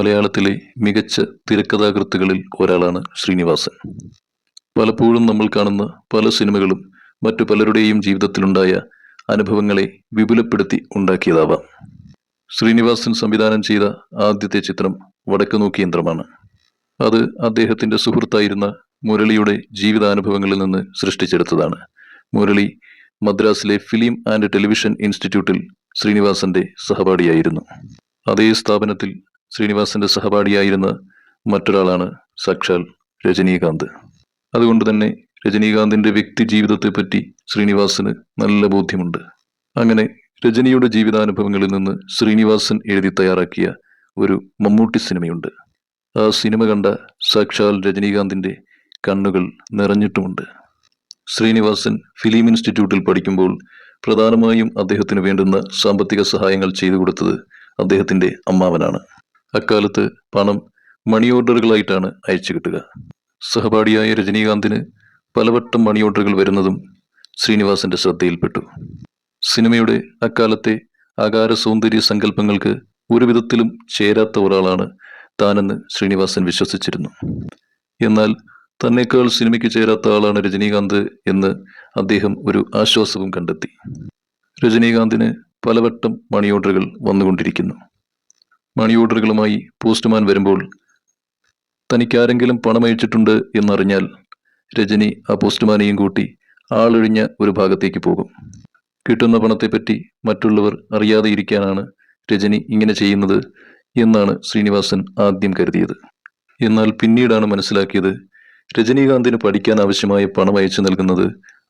മലയാളത്തിലെ മികച്ച തിരക്കഥാകൃത്തുക്കളിൽ ഒരാളാണ് ശ്രീനിവാസൻ. പലപ്പോഴും നമ്മൾ കാണുന്ന പല സിനിമകളും മറ്റു പലരുടെയും ജീവിതത്തിലുണ്ടായ അനുഭവങ്ങളെ വിപുലപ്പെടുത്തി ഉണ്ടാക്കിയതാവാം. ശ്രീനിവാസൻ സംവിധാനം ചെയ്ത ആദ്യത്തെ ചിത്രം വടക്കുനോക്കി യന്ത്രമാണ്. അത് അദ്ദേഹത്തിന്റെ സുഹൃത്തായിരുന്ന മുരളിയുടെ ജീവിതാനുഭവങ്ങളിൽ നിന്ന് സൃഷ്ടിച്ചെടുത്തതാണ്. മുരളി മദ്രാസിലെ ഫിലിം ആൻഡ് ടെലിവിഷൻ ഇൻസ്റ്റിറ്റ്യൂട്ടിൽ ശ്രീനിവാസന്റെ സഹപാഠിയായിരുന്നു. അതേ സ്ഥാപനത്തിൽ ശ്രീനിവാസന്റെ സഹപാഠിയായിരുന്ന മറ്റൊരാളാണ് സാക്ഷാൽ രജനീകാന്ത്. അതുകൊണ്ട് തന്നെ രജനീകാന്തിന്റെ വ്യക്തി ജീവിതത്തെപ്പറ്റി ശ്രീനിവാസന് നല്ല ബോധ്യമുണ്ട്. അങ്ങനെ രജനിയുടെ ജീവിതാനുഭവങ്ങളിൽ നിന്ന് ശ്രീനിവാസൻ എഴുതി തയ്യാറാക്കിയ ഒരു മമ്മൂട്ടി സിനിമയുണ്ട്. ആ സിനിമ കണ്ട സാക്ഷാൽ രജനീകാന്തിന്റെ കണ്ണുകൾ നിറഞ്ഞിട്ടുമുണ്ട്. ശ്രീനിവാസൻ ഫിലിം ഇൻസ്റ്റിറ്റ്യൂട്ടിൽ പഠിക്കുമ്പോൾ പ്രധാനമായും അദ്ദേഹത്തിന് വേണ്ടുന്ന സാമ്പത്തിക സഹായങ്ങൾ ചെയ്തു കൊടുത്തത് അദ്ദേഹത്തിന്റെ അമ്മാവനാണ്. അക്കാലത്ത് പണം മണി ഓർഡറുകളായിട്ടാണ് അയച്ചു കിട്ടുക. സഹപാഠിയായ രജനീകാന്തിന് പലവട്ടം മണി ഓർഡറുകൾ വരുന്നതും ശ്രീനിവാസന്റെ ശ്രദ്ധയിൽപ്പെട്ടു. സിനിമയുടെ അക്കാലത്തെ ആകാര സൗന്ദര്യ സങ്കല്പങ്ങൾക്ക് ഒരു വിധത്തിലും ചേരാത്ത ഒരാളാണ് താനെന്ന് ശ്രീനിവാസൻ വിശ്വസിച്ചിരുന്നു. എന്നാൽ തന്നേക്കാൾ സിനിമയ്ക്ക് ചേരാത്ത ആളാണ് രജനീകാന്ത് എന്ന് അദ്ദേഹം ഒരു ആശ്വാസവും കണ്ടെത്തി. രജനീകാന്തിന് പലവട്ടം മണി ഓർഡറുകൾ വന്നുകൊണ്ടിരിക്കുന്നു. മണി ഓർഡറുകളുമായി പോസ്റ്റ്മാൻ വരുമ്പോൾ തനിക്കാരെങ്കിലും പണം അയച്ചിട്ടുണ്ട് എന്നറിഞ്ഞാൽ രജനി ആ പോസ്റ്റ്മാനെയും കൂട്ടി ആളൊഴിഞ്ഞ ഒരു ഭാഗത്തേക്ക് പോകും. കിട്ടുന്ന പണത്തെപ്പറ്റി മറ്റുള്ളവർ അറിയാതെ ഇരിക്കാനാണ് രജനി ഇങ്ങനെ ചെയ്യുന്നത് എന്നാണ് ശ്രീനിവാസൻ ആദ്യം കരുതിയത്. എന്നാൽ പിന്നീടാണ് മനസ്സിലാക്കിയത് രജനീകാന്തിന് പഠിക്കാൻ ആവശ്യമായ പണം അയച്ചു നൽകുന്നത്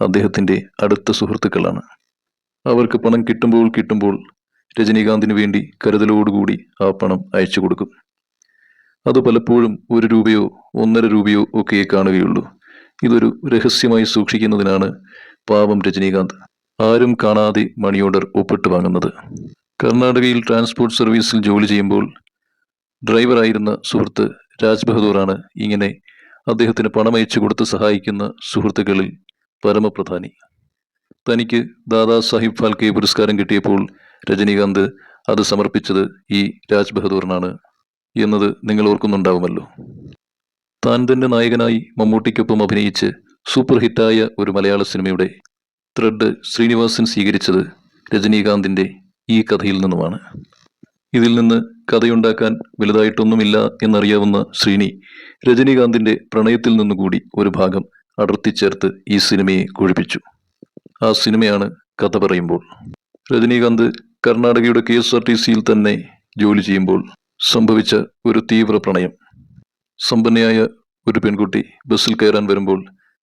അദ്ദേഹത്തിന്റെ അടുത്ത സുഹൃത്തുക്കളാണ്. അവർക്ക് പണം കിട്ടുമ്പോൾ രജനീകാന്തിന് വേണ്ടി കരുതലോടുകൂടി ആ പണം അയച്ചു കൊടുക്കും. അത് പലപ്പോഴും 1 രൂപയോ 1.5 രൂപയോ ഒക്കെ കാണുകയുള്ളൂ. ഇതൊരു രഹസ്യമായി സൂക്ഷിക്കുന്നതിനാണ് പാവം രജനീകാന്ത് ആരും കാണാതെ മണി ഓർഡർ ഒപ്പിട്ട് വാങ്ങുന്നത്. കർണാടകയിൽ ട്രാൻസ്പോർട്ട് സർവീസിൽ ജോലി ചെയ്യുമ്പോൾ ഡ്രൈവറായിരുന്ന സുഹൃത്ത് രാജ് ബഹദൂറാണ് ഇങ്ങനെ അദ്ദേഹത്തിന് പണം അയച്ചു കൊടുത്ത് സഹായിക്കുന്ന സുഹൃത്തുക്കളിൽ പരമപ്രധാനി. തനിക്ക് ദാദാ സാഹിബ് ഫാൽക്കെ പുരസ്കാരം കിട്ടിയപ്പോൾ രജനീകാന്ത് അത് സമർപ്പിച്ചത് ഈ രാജ് ബഹദൂറിനാണ് എന്നത് നിങ്ങൾ ഓർക്കുന്നുണ്ടാവുമല്ലോ. താൻ തന്നെ നായകനായി മമ്മൂട്ടിക്കൊപ്പം അഭിനയിച്ച് സൂപ്പർ ഹിറ്റായ ഒരു മലയാള സിനിമയുടെ ത്രെഡ് ശ്രീനിവാസൻ സ്വീകരിച്ചത് രജനീകാന്തിന്റെ ഈ കഥയിൽ നിന്നുമാണ്. ഇതിൽ നിന്ന് കഥയുണ്ടാക്കാൻ വലുതായിട്ടൊന്നുമില്ല എന്നറിയാവുന്ന ശ്രീനി രജനീകാന്തിന്റെ പ്രണയത്തിൽ നിന്നുകൂടി ഒരു ഭാഗം അടർത്തിച്ചേർത്ത് ഈ സിനിമയെ കൊഴിപ്പിച്ചു. ആ സിനിമയാണ് കഥ പറയുമ്പോൾ. രജനീകാന്ത് കർണാടകയുടെ KSRTCയിൽ തന്നെ ജോലി ചെയ്യുമ്പോൾ സംഭവിച്ച ഒരു തീവ്ര പ്രണയം. സമ്പന്നയായ ഒരു പെൺകുട്ടി ബസ്സിൽ കയറാൻ വരുമ്പോൾ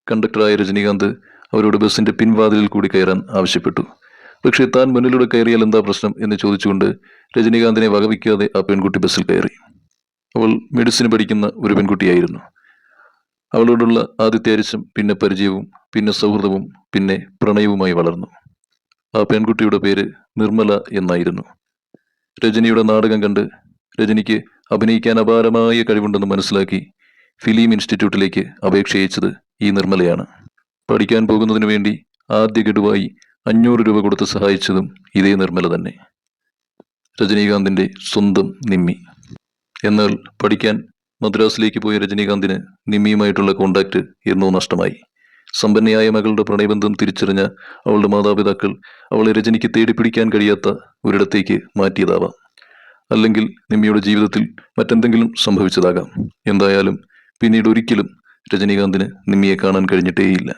കണ്ടക്ടറായ രജനീകാന്ത് അവരോട് ബസ്സിന്റെ പിൻവാതിലിൽ കൂടി കയറാൻ ആവശ്യപ്പെട്ടു. പക്ഷേ താൻ മുന്നിലൂടെ കയറിയാൽ എന്താ പ്രശ്നം എന്ന് ചോദിച്ചുകൊണ്ട് രജനീകാന്തിനെ വകവയ്ക്കാതെ ആ പെൺകുട്ടി ബസ്സിൽ കയറി. അവൾ മെഡിസിൻ പഠിക്കുന്ന ഒരു പെൺകുട്ടിയായിരുന്നു. അവളോടുള്ള ആദ്യത്തെ അരിശം, പിന്നെ പരിചയവും, പിന്നെ സൗഹൃദവും, പിന്നെ പ്രണയവുമായി വളർന്നു. ആ പെൺകുട്ടിയുടെ പേര് നിർമ്മല എന്നായിരുന്നു. രജനിയുടെ നാടകം കണ്ട് രജനിക്ക് അഭിനയിക്കാൻ അപാരമായ കഴിവുണ്ടെന്ന് മനസ്സിലാക്കി ഫിലിം ഇൻസ്റ്റിറ്റ്യൂട്ടിലേക്ക് അപേക്ഷ അയച്ചത് ഈ നിർമ്മലയാണ്. പഠിക്കാൻ പോകുന്നതിന് വേണ്ടി ആദ്യ ഗഡുവായി 500 രൂപ കൊടുത്ത് സഹായിച്ചതും ഇതേ നിർമ്മല തന്നെ, രജനീകാന്തിന്റെ സ്വന്തം നിമ്മി. എന്നാൽ പഠിക്കാൻ മദ്രാസിലേക്ക് പോയ രജനീകാന്തിന് നിമ്മിയുമായിട്ടുള്ള കോണ്ടാക്ട് എന്നോ നഷ്ടമായി. സമ്പന്നയായ മകളുടെ പ്രണയബന്ധം തിരിച്ചറിഞ്ഞ അവളുടെ മാതാപിതാക്കൾ അവളെ രജനിക്ക് തേടിപ്പിടിക്കാൻ കഴിയാത്ത ഒരിടത്തേക്ക് മാറ്റിയതാവാം. അല്ലെങ്കിൽ നിമ്മിയുടെ ജീവിതത്തിൽ മറ്റെന്തെങ്കിലും സംഭവിച്ചതാകാം. എന്തായാലും പിന്നീട് ഒരിക്കലും രജനീകാന്തിന് നിമ്മിയെ കാണാൻ കഴിഞ്ഞിട്ടേയില്ല.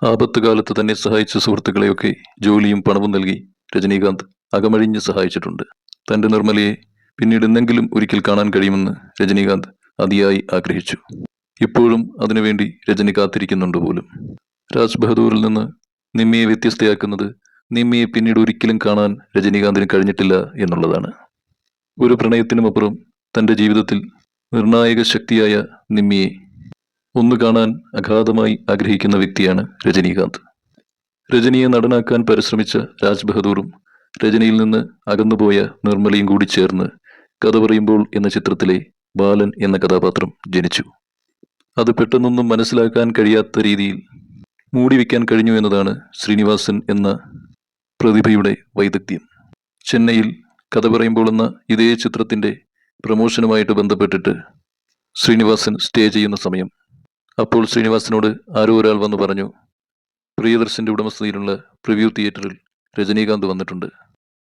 ആപത്ത് കാലത്ത് തന്നെ സഹായിച്ച സുഹൃത്തുക്കളെയൊക്കെ ജോലിയും പണവും നൽകി രജനീകാന്ത് അകമഴിഞ്ഞ് സഹായിച്ചിട്ടുണ്ട്. തന്റെ നിർമ്മലയെ പിന്നീട് എന്തെങ്കിലും ഒരിക്കൽ കാണാൻ കഴിയുമെന്ന് രജനീകാന്ത് അതിയായി ആഗ്രഹിച്ചു. ഇപ്പോഴും അതിനുവേണ്ടി രജനി കാത്തിരിക്കുന്നുണ്ട് പോലും. രാജ് ബഹദൂറിൽ നിന്ന് നിമ്മിയെ വ്യത്യസ്തയാക്കുന്നത് നിമ്മിയെ പിന്നീട് ഒരിക്കലും കാണാൻ രജനീകാന്തിന് കഴിഞ്ഞിട്ടില്ല എന്നുള്ളതാണ്. ഒരു പ്രണയത്തിനുമപ്പുറം തന്റെ ജീവിതത്തിൽ നിർണായക ശക്തിയായ നിമ്മിയെ ഒന്ന് കാണാൻ അഗാധമായി ആഗ്രഹിക്കുന്ന വ്യക്തിയാണ് രജനീകാന്ത്. രജനിയെ നടനാക്കാൻ പരിശ്രമിച്ച രാജ് ബഹദൂറും രജനിയിൽ നിന്ന് അകന്നുപോയ നിർമ്മലയും കൂടി ചേർന്ന് കഥ പറയുമ്പോൾ എന്ന ചിത്രത്തിലെ ബാലൻ എന്ന കഥാപാത്രം ജനിച്ചു. അത് പെട്ടെന്നൊന്നും മനസ്സിലാക്കാൻ കഴിയാത്ത രീതിയിൽ മൂടിവെക്കാൻ കഴിഞ്ഞു എന്നതാണ് ശ്രീനിവാസൻ എന്ന പ്രതിഭയുടെ വൈദഗ്ധ്യം. ചെന്നൈയിൽ കഥ പറയുമ്പോൾ എന്ന ഇതേ ചിത്രത്തിന്റെ പ്രമോഷനുമായിട്ട് ബന്ധപ്പെട്ടിട്ട് ശ്രീനിവാസൻ സ്റ്റേ ചെയ്യുന്ന സമയം. അപ്പോൾ ശ്രീനിവാസനോട് ആരോ ഒരാൾ വന്ന് പറഞ്ഞു, പ്രിയദർശന്റെ ഉടമസ്ഥതയിലുള്ള പ്രിവ്യൂ തിയേറ്ററിൽ രജനീകാന്ത് വന്നിട്ടുണ്ട്.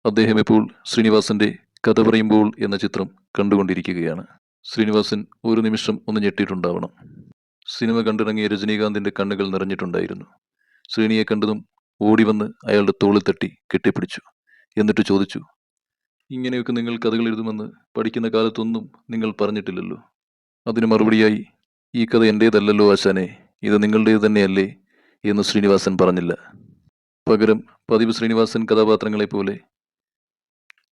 അദ്ദേഹം ഇപ്പോൾ ശ്രീനിവാസന്റെ കഥ പറയുമ്പോൾ എന്ന ചിത്രം കണ്ടുകൊണ്ടിരിക്കുകയാണ്. ശ്രീനിവാസൻ ഒരു നിമിഷം ഒന്ന് ഞെട്ടിയിട്ടുണ്ടാവണം. സിനിമ കണ്ടിറങ്ങിയ രജനീകാന്തിന്റെ കണ്ണുകൾ നിറഞ്ഞിട്ടുണ്ടായിരുന്നു. ശ്രീനിയെ കണ്ടതും ഓടി വന്ന് അയാളുടെ തോളിൽ തട്ടി കെട്ടിപ്പിടിച്ചു. എന്നിട്ട് ചോദിച്ചു, ഇങ്ങനെയൊക്കെ നിങ്ങൾ കഥകൾ എഴുതുമെന്ന് പഠിക്കുന്ന കാലത്തൊന്നും നിങ്ങൾ പറഞ്ഞിട്ടില്ലല്ലോ. അതിന് മറുപടിയായി, ഈ കഥ എൻ്റേതല്ലല്ലോ ആശാനെ, ഇത് നിങ്ങളുടേത് തന്നെയല്ലേ എന്ന് ശ്രീനിവാസൻ പറഞ്ഞില്ല. പകരം പതിവ് ശ്രീനിവാസൻ കഥാപാത്രങ്ങളെ പോലെ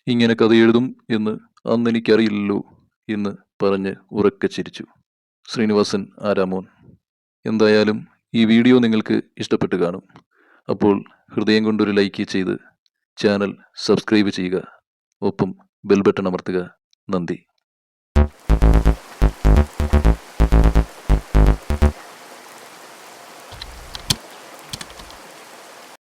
ഇങ്ങനെ കഥ എഴുതും എന്ന് അന്ന് എനിക്കറിയില്ലല്ലോ എന്ന് പറഞ്ഞ് ഉറക്കെ ചിരിച്ചു. ശ്രീനിവാസൻ ആരാമോൻ. എന്തായാലും ഈ വീഡിയോ നിങ്ങൾക്ക് ഇഷ്ടപ്പെട്ട് കാണും. അപ്പോൾ ഹൃദയം കൊണ്ടൊരു ലൈക്ക് ചെയ്ത് ചാനൽ സബ്സ്ക്രൈബ് ചെയ്യുക. ഒപ്പം ബെൽ ബട്ടൺ അമർത്തുക. നന്ദി.